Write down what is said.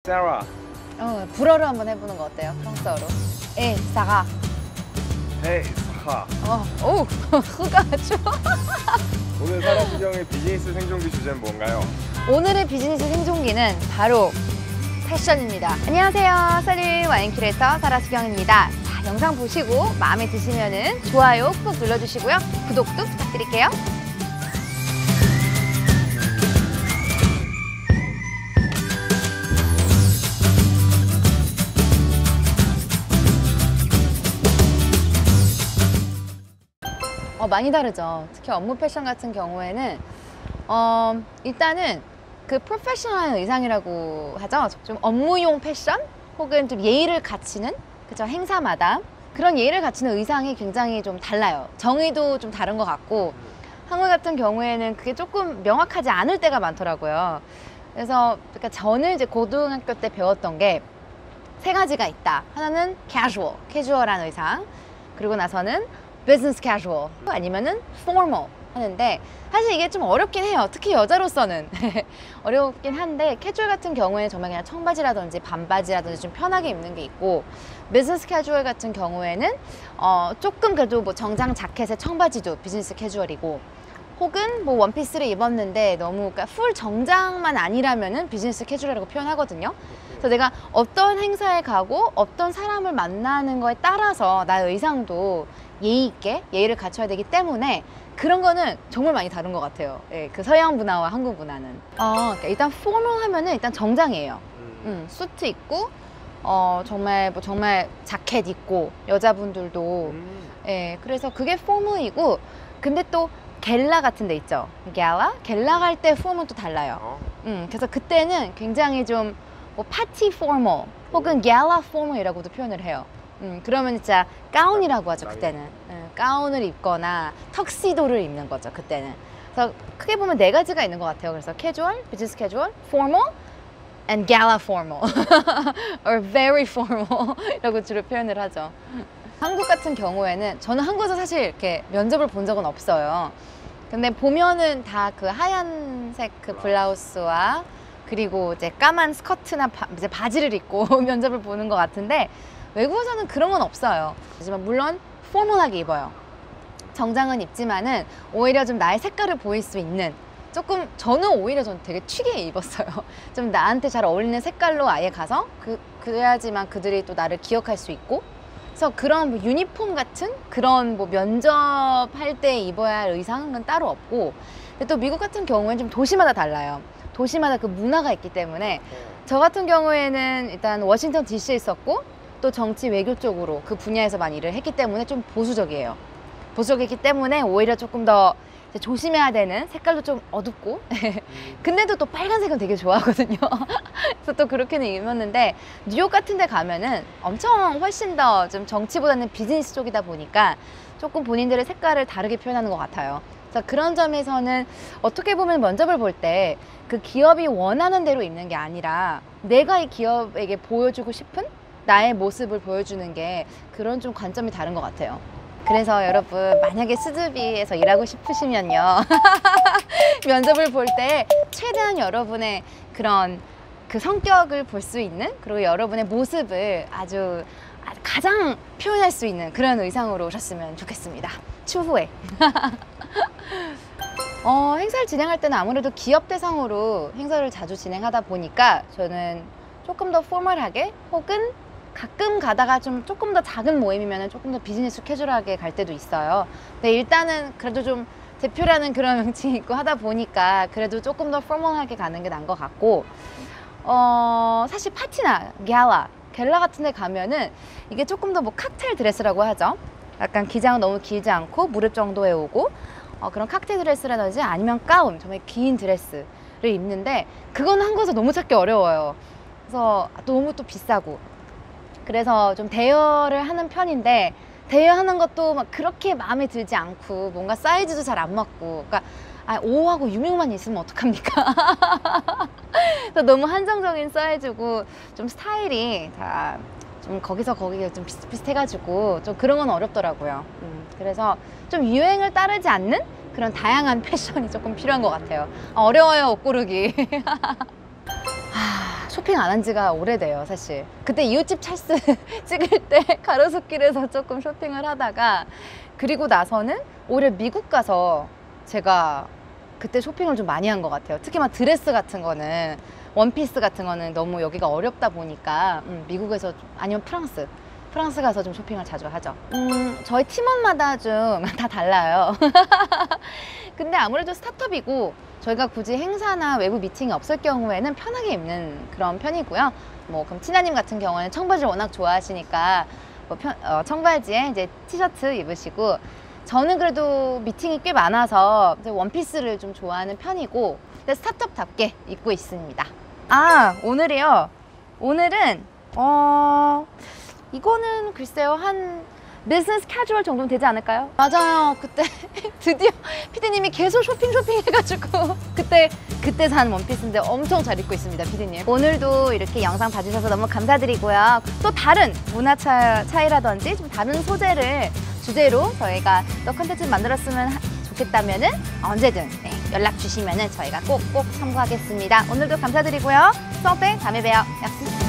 Sarah. 불어로 한번 해보는 거 어때요? 프랑스어로. 사가. Hey, Sarah. 오, 흐가 좋아. 오늘 사라지경의 비즈니스 생존기 주제는 뭔가요? 오늘의 비즈니스 생존기는 바로 패션입니다. 안녕하세요. 쌀리 와인 큐레이터 사라수경입니다. 자, 영상 보시고 마음에 드시면은 좋아요 꾹 눌러주시고요. 구독도 부탁드릴게요. 많이 다르죠. 특히 업무 패션 같은 경우에는 일단은 그 프로페셔널한 의상이라고 하죠. 좀 업무용 패션 혹은 좀 예의를 갖추는 그죠, 행사마다 그런 예의를 갖추는 의상이 굉장히 좀 달라요. 정의도 좀 다른 것 같고 한국 같은 경우에는 그게 조금 명확하지 않을 때가 많더라고요. 그래서 그러니까 저는 이제 고등학교 때 배웠던 게 세 가지가 있다. 하나는 casual, 캐주얼한 의상. 그리고 나서는 비즈니스 캐주얼 아니면은 포멀 하는데 사실 이게 좀 어렵긴 해요. 특히 여자로서는 어렵긴 한데 캐주얼 같은 경우에는 정말 그냥 청바지라든지 반바지라든지 좀 편하게 입는 게 있고 비즈니스 캐주얼 같은 경우에는 조금 그래도 뭐 정장 자켓에 청바지도 비즈니스 캐주얼이고 혹은 뭐 원피스를 입었는데 너무 그러니까 풀 정장만 아니라면은 비즈니스 캐주얼이라고 표현하거든요. 그래서 내가 어떤 행사에 가고 어떤 사람을 만나는 거에 따라서 나의 의상도 예의 있게 예의를 갖춰야 되기 때문에 그런 거는 정말 많이 다른 것 같아요. 예, 그 서양 문화와 한국 문화는. 그러니까 일단 포멀 하면은 일단 정장이에요. 수트 입고 정말 뭐 정말 자켓 입고 여자분들도 예, 그래서 그게 포멀이고 근데 또 갤라 같은 데 있죠. 갤라 갈 때 포멀은 또 달라요. 그래서 그때는 굉장히 좀 뭐 파티 포멀 혹은 갤라 포멀이라고도 표현을 해요. 그러면 진짜 가운이라고 하죠. 그때는 가운을 입거나 턱시도를 입는 거죠. 그때는. 그래서 크게 보면 네 가지가 있는 것 같아요. 그래서 캐주얼, 비즈니스 캐주얼, 포멀, and gala formal, or very formal 이라고 주로 표현을 하죠. 한국 같은 경우에는 저는 한국에서 사실 이렇게 면접을 본 적은 없어요. 근데 보면은 다 그 하얀색 그 블라우스와 그리고 이제 까만 스커트나 이제 바지를 입고 면접을 보는 것 같은데 외국에서는 그런 건 없어요. 하지만 물론 포멀하게 입어요. 정장은 입지만은 오히려 좀 나의 색깔을 보일 수 있는 조금 저는 오히려 전 되게 튀게 입었어요. 좀 나한테 잘 어울리는 색깔로 아예 가서 그래야지만 그들이 또 나를 기억할 수 있고 그래서 그런 뭐 유니폼 같은 그런 뭐 면접할 때 입어야 할 의상은 따로 없고 근데 또 미국 같은 경우에는 좀 도시마다 달라요. 도시마다 그 문화가 있기 때문에 저 같은 경우에는 일단 워싱턴 DC에 있었고 또 정치 외교 쪽으로 그 분야에서 많이 일을 했기 때문에 좀 보수적이에요. 보수적이기 때문에 오히려 조금 더 조심해야 되는 색깔도 좀 어둡고 근데도 또 빨간색은 되게 좋아하거든요. 그래서 또 그렇게는 입었는데 뉴욕 같은 데 가면은 엄청 훨씬 더 좀 정치보다는 비즈니스 쪽이다 보니까 조금 본인들의 색깔을 다르게 표현하는 것 같아요. 그래서 그런 점에서는 어떻게 보면 면접을 볼 때 그 기업이 원하는 대로 입는 게 아니라 내가 이 기업에게 보여주고 싶은 나의 모습을 보여주는 게 그런 좀 관점이 다른 것 같아요. 그래서 여러분 만약에 스즈비에서 일하고 싶으시면요 면접을 볼 때 최대한 여러분의 그런 그 성격을 볼 수 있는 그리고 여러분의 모습을 아주 가장 표현할 수 있는 그런 의상으로 오셨으면 좋겠습니다. 추후에 행사를 진행할 때는 아무래도 기업 대상으로 행사를 자주 진행하다 보니까 저는 조금 더 포멀하게 혹은 가끔 가다가 좀 조금 더 작은 모임이면 조금 더 비즈니스 캐주얼하게 갈 때도 있어요. 근데 일단은 그래도 좀 대표라는 그런 명칭이 있고 하다 보니까 그래도 조금 더 포멀하게 가는 게 나은 것 같고 사실 파티나 갤라 같은 데 가면은 이게 조금 더 뭐 칵테일 드레스라고 하죠. 약간 기장은 너무 길지 않고 무릎 정도에 오고 그런 칵테일 드레스라든지 아니면 가운 정말 긴 드레스를 입는데 그건 한국에서 너무 찾기 어려워요. 그래서 너무 또 비싸고 그래서 좀 대여를 하는 편인데 대여하는 것도 막 그렇게 마음에 들지 않고 뭔가 사이즈도 잘 안 맞고 그러니까 5하고 6만 있으면 어떡합니까? 그래서 너무 한정적인 사이즈고 좀 스타일이 다 좀 거기서 거기가 좀 비슷비슷해가지고 좀 그런 건 어렵더라고요. 그래서 좀 유행을 따르지 않는 그런 다양한 패션이 조금 필요한 것 같아요. 어려워요, 옷 고르기. 쇼핑 안 한 지가 오래돼요, 사실. 그때 이웃집 찰스 찍을 때 가로수길에서 조금 쇼핑을 하다가, 그리고 나서는 올해 미국 가서 제가 그때 쇼핑을 좀 많이 한 것 같아요. 특히 막 드레스 같은 거는, 원피스 같은 거는 너무 여기가 어렵다 보니까 미국에서, 아니면 프랑스 가서 좀 쇼핑을 자주 하죠. 저희 팀원마다 좀 다 달라요. 근데 아무래도 스타트업이고 저희가 굳이 행사나 외부 미팅이 없을 경우에는 편하게 입는 그런 편이고요. 뭐 그럼 티나님 같은 경우는 청바지를 워낙 좋아하시니까 뭐 청바지에 이제 티셔츠 입으시고, 저는 그래도 미팅이 꽤 많아서 원피스를 좀 좋아하는 편이고, 근데 스타트업답게 입고 있습니다. 아, 오늘이요. 오늘은 이거는 글쎄요, 한 비즈니스 캐주얼 정도는 되지 않을까요? 맞아요. 그때 드디어 피디님이 계속 쇼핑 해가지고 그때 산 원피스인데 엄청 잘 입고 있습니다, 피디님. 오늘도 이렇게 영상 봐주셔서 너무 감사드리고요. 또 다른 문화 차이라든지 좀 다른 소재를 주제로 저희가 또 컨텐츠를 만들었으면 좋겠다면은 언제든 연락 주시면은 저희가 꼭 참고하겠습니다. 오늘도 감사드리고요. 수업에 다음에 봬요. 약속.